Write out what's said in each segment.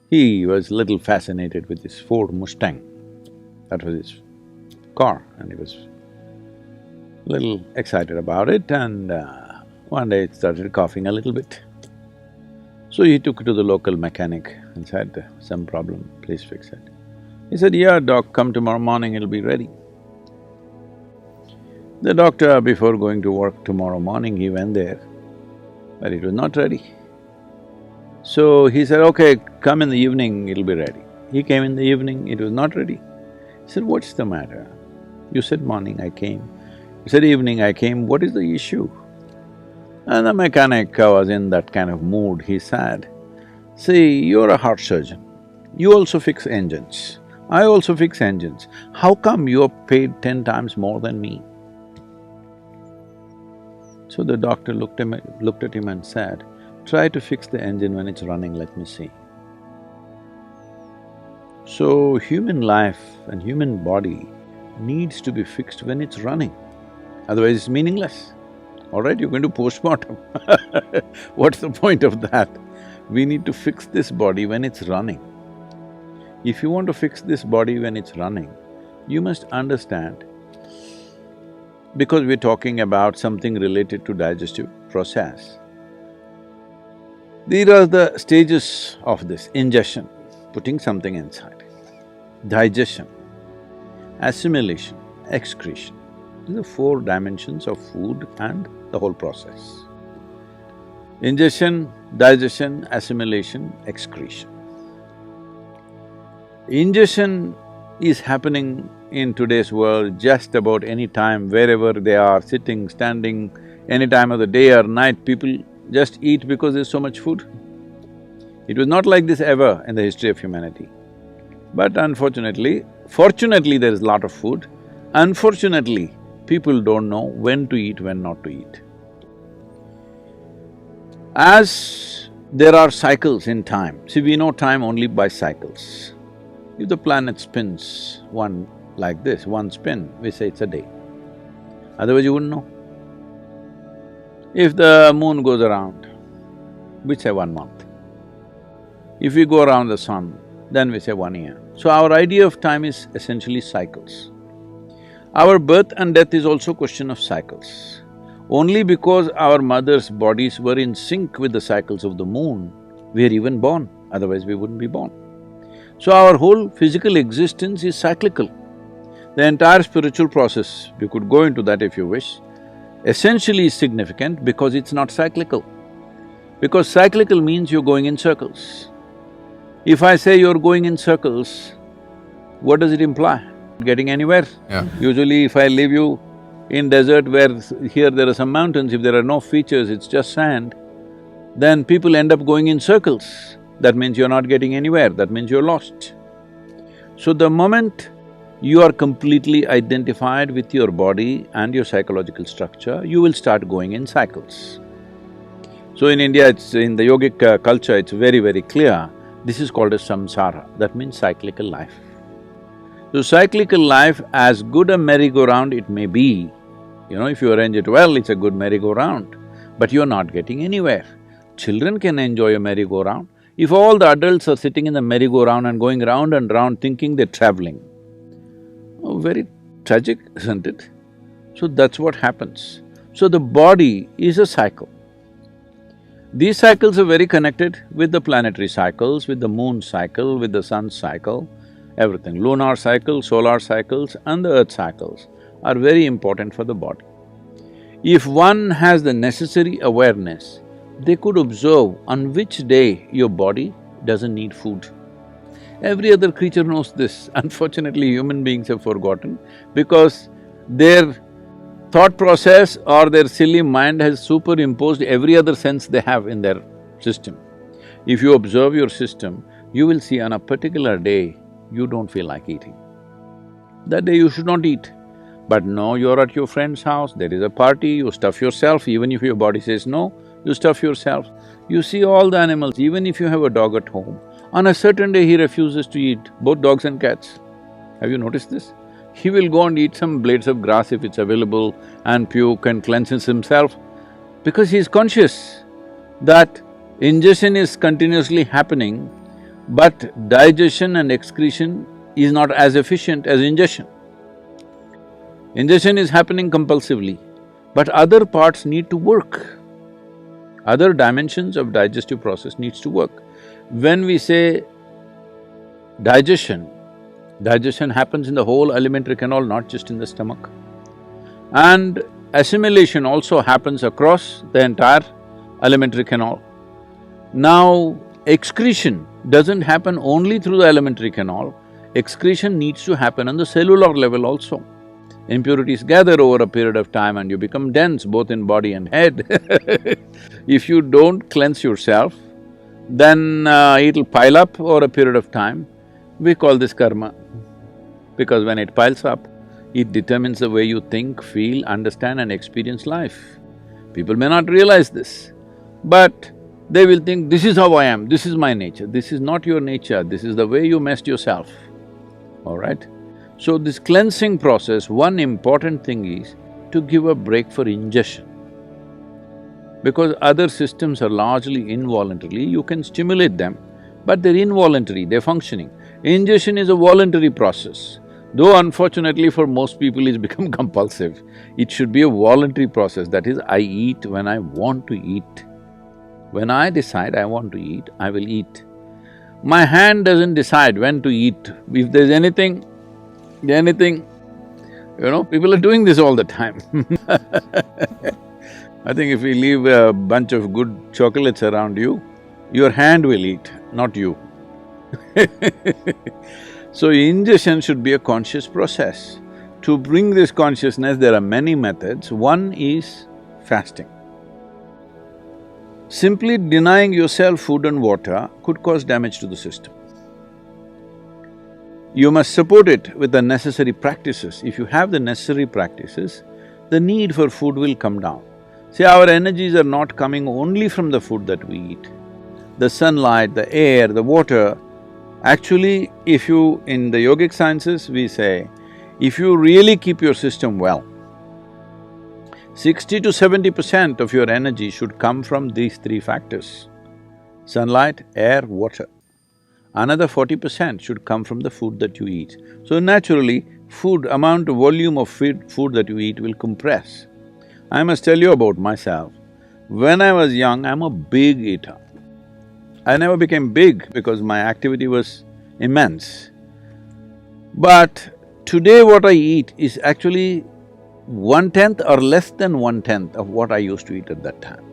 He was little fascinated with this Ford Mustang. That was his car, and he was little excited about it, and one day it started coughing a little bit. So he took it to the local mechanic and said, some problem, please fix it. He said, yeah, doc, come tomorrow morning, it'll be ready. The doctor, before going to work tomorrow morning, he went there, but it was not ready. So he said, okay, come in the evening, it'll be ready. He came in the evening, it was not ready. He said, what's the matter? You said morning, I came. You said evening, I came, what is the issue? And the mechanic was in that kind of mood, he said, see, you're a heart surgeon, you also fix engines, I also fix engines, how come you're paid 10 times more than me? So the doctor looked at him and said, try to fix the engine when it's running, let me see. So human life and human body needs to be fixed when it's running, otherwise it's meaningless. All right, you're going to postmortem what's the point of that? We need to fix this body when it's running. If you want to fix this body when it's running, you must understand, because we're talking about something related to digestive process, these are the stages of this: ingestion, putting something inside; digestion, assimilation, excretion. These are four dimensions of food and the whole process. Ingestion, digestion, assimilation, excretion. Ingestion is happening in today's world just about any time, wherever they are, sitting, standing, any time of the day or night, people just eat because there's so much food. It was not like this ever in the history of humanity. But unfortunately, fortunately there is a lot of food. Unfortunately, people don't know when to eat, when not to eat. As there are cycles in time, see, we know time only by cycles. If the planet spins one like this, one spin, we say it's a day. Otherwise you wouldn't know. If the moon goes around, we say 1 month. If we go around the sun, then we say 1 year. So our idea of time is essentially cycles. Our birth and death is also a question of cycles. Only because our mothers' bodies were in sync with the cycles of the moon, we are even born, otherwise we wouldn't be born. So our whole physical existence is cyclical. The entire spiritual process, we could go into that if you wish, essentially is significant because it's not cyclical. Because cyclical means you're going in circles. If I say you're going in circles, what does it imply? Getting anywhere? Yeah. Usually if I leave you in desert where here there are some mountains, if there are no features, it's just sand, then people end up going in circles. That means you're not getting anywhere, that means you're lost. So the moment you are completely identified with your body and your psychological structure, you will start going in cycles. So in India, in the yogic culture, it's very, very clear, this is called as samsara, that means cyclical life. So cyclical life, as good a merry-go-round it may be, if you arrange it well, it's a good merry-go-round, but you're not getting anywhere. Children can enjoy a merry-go-round. If all the adults are sitting in the merry-go-round and going round and round thinking they're traveling, oh, very tragic, isn't it? So that's what happens. So the body is a cycle. These cycles are very connected with the planetary cycles, with the moon cycle, with the sun cycle, everything. Lunar cycle, solar cycles and the earth cycles are very important for the body. If one has the necessary awareness, they could observe on which day your body doesn't need food. Every other creature knows this. Unfortunately, human beings have forgotten because their thought process or their silly mind has superimposed every other sense they have in their system. If you observe your system, you will see on a particular day, you don't feel like eating. That day you should not eat. But no, you're at your friend's house, there is a party, you stuff yourself, even if your body says no, you stuff yourself. You see all the animals, even if you have a dog at home, on a certain day he refuses to eat, both dogs and cats. Have you noticed this? He will go and eat some blades of grass if it's available and puke and cleanses himself because he's conscious that ingestion is continuously happening But digestion and excretion is not as efficient as ingestion. Ingestion is happening compulsively, but other parts need to work. Other dimensions of digestive process needs to work. When we say digestion, digestion happens in the whole alimentary canal, not just in the stomach. And assimilation also happens across the entire alimentary canal. Now, excretion doesn't happen only through the alimentary canal, excretion needs to happen on the cellular level also. Impurities gather over a period of time and you become dense both in body and head. If you don't cleanse yourself, then it'll pile up over a period of time. We call this karma, because when it piles up, it determines the way you think, feel, understand and experience life. People may not realize this, but they will think, this is how I am, this is my nature. This is not your nature, this is the way you messed yourself, all right? So this cleansing process, one important thing is to give a break for ingestion. Because other systems are largely involuntary, you can stimulate them, but they're involuntary, they're functioning. Ingestion is a voluntary process. Though unfortunately for most people it's become compulsive, it should be a voluntary process. That is, I eat when I want to eat. When I decide I want to eat, I will eat. My hand doesn't decide when to eat. If there's anything, people are doing this all the time. I think if we leave a bunch of good chocolates around you, your hand will eat, not you. So ingestion should be a conscious process. To bring this consciousness, there are many methods. One is fasting. Simply denying yourself food and water could cause damage to the system. You must support it with the necessary practices. If you have the necessary practices, the need for food will come down. See, our energies are not coming only from the food that we eat. The sunlight, the air, the water. Actually, if you… in the yogic sciences, we say, if you really keep your system well, 60 to 70% of your energy should come from these three factors: sunlight, air, water. Another 40% should come from the food that you eat. So naturally, amount of volume of food that you eat will compress. I must tell you about myself. When I was young, I'm a big eater. I never became big because my activity was immense. But today what I eat is actually 1/10 or less than 1/10 of what I used to eat at that time.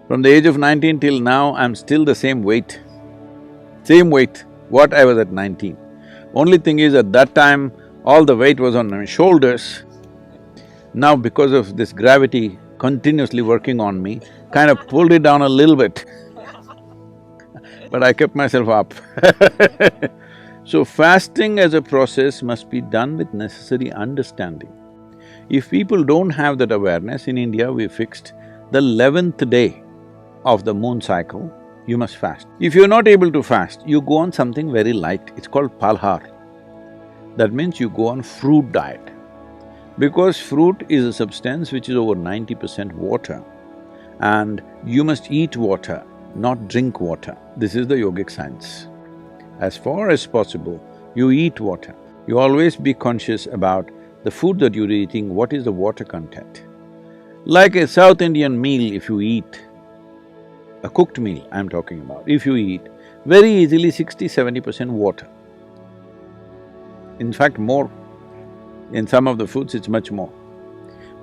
From the age of 19 till now, I'm still the same weight, what I was at 19. Only thing is, at that time, all the weight was on my shoulders. Now because of this gravity continuously working on me, kind of pulled it down a little bit. But I kept myself up. So fasting as a process must be done with necessary understanding. If people don't have that awareness, in India we fixed the 11th day of the moon cycle, you must fast. If you're not able to fast, you go on something very light, it's called palhar. That means you go on fruit diet. Because fruit is a substance which is over 90% water, and you must eat water, not drink water. This is the yogic science. As far as possible, you eat water. You always be conscious about the food that you're eating, what is the water content. Like a South Indian meal, if you eat, a cooked meal I'm talking about, if you eat, very easily 60–70% water. In fact, more. In some of the foods, it's much more.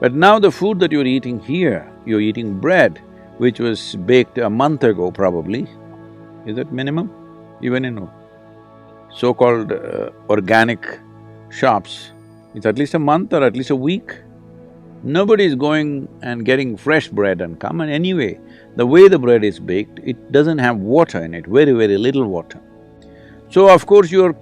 But now the food that you're eating here, you're eating bread, which was baked a month ago probably. Is that minimum? Even in so-called organic shops, it's at least a month or at least a week. Nobody is going and getting fresh bread and come, and anyway, the way the bread is baked, it doesn't have water in it, very, very little water. So of course you're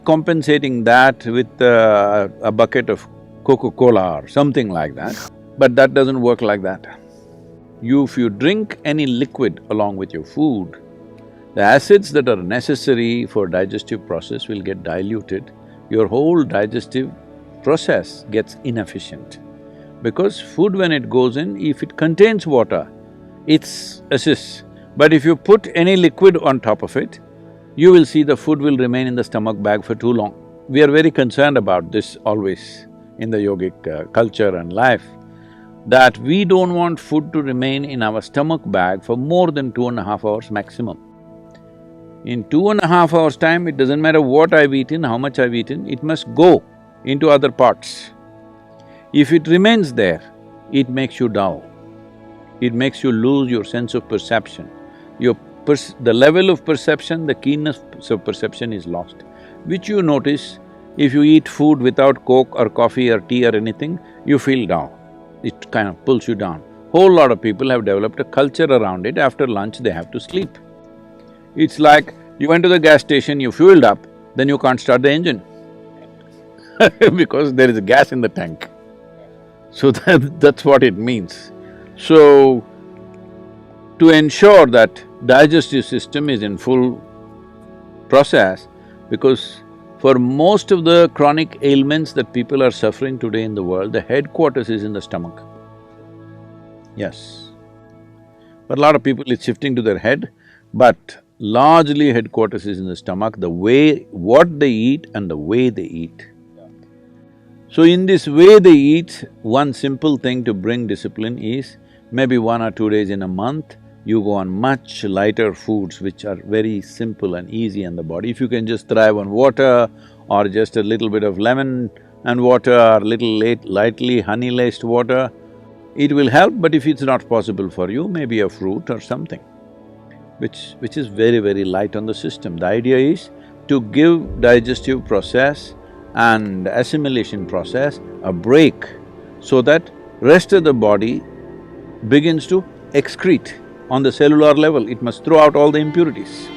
compensating that with a bucket of Coca-Cola or something like that, but that doesn't work like that. If you drink any liquid along with your food, the acids that are necessary for digestive process will get diluted, your whole digestive process gets inefficient. Because food when it goes in, if it contains water, it assists. But if you put any liquid on top of it, you will see the food will remain in the stomach bag for too long. We are very concerned about this always in the yogic culture and life, that we don't want food to remain in our stomach bag for more than 2.5 hours maximum. In 2.5 hours' time, it doesn't matter what I've eaten, how much I've eaten, it must go into other parts. If it remains there, it makes you dull. It makes you lose your sense of perception. The level of perception, the keenness of perception is lost, which you notice if you eat food without Coke or coffee or tea or anything, you feel down. It kind of pulls you down. Whole lot of people have developed a culture around it. After lunch, they have to sleep. It's like you went to the gas station, you fueled up, then you can't start the engine because there is gas in the tank. So that's what it means. So, to ensure that digestive system is in full process, because for most of the chronic ailments that people are suffering today in the world, the headquarters is in the stomach. Yes. But a lot of people, it's shifting to their head, but largely headquarters is in the stomach, the way… what they eat and the way they eat. So in this way they eat, one simple thing to bring discipline is, maybe 1 or 2 days in a month, you go on much lighter foods which are very simple and easy on the body. If you can just thrive on water or just a little bit of lemon and water or lightly honey-laced water, it will help. But if it's not possible for you, maybe a fruit or something, which is very, very light on the system. The idea is to give digestive process and assimilation process a break so that rest of the body begins to excrete. On the cellular level, it must throw out all the impurities.